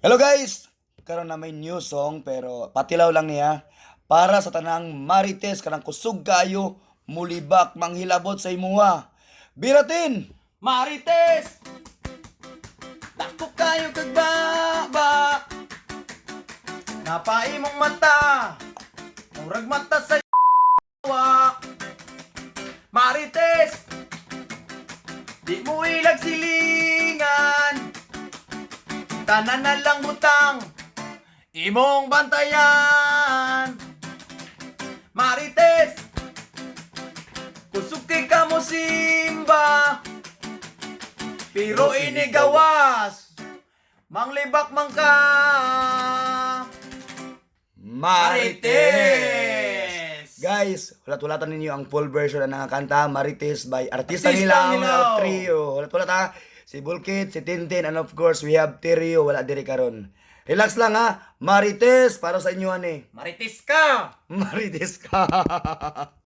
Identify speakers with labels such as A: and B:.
A: Hello guys! Karon na may new song pero patilaw lang niya para sa tanang marites kanang kusog kayo mulibak manghilabot sa imuha. Biratin!
B: Marites! Dako kayo kagbaba Napai mong mata Murag mata sa yawa Marites! Di mo ilag silingan Tanan na lang butang Imong bantayan Marites! Kusuki ka mo simba Pero inigawas Manglibak man ka Marites!
A: Guys, hulat-hulatan ninyo ang full version ng kanta Marites by artista
B: Artista
A: nila ang
B: nila.
A: trio. Hulat-hulat ha. Si Bulkit, si Tintin, and of course we have Terrio, wala diri karon. Relax lang ha. Marites para sa inyo ani.
B: Marites ka!
A: Marites ka.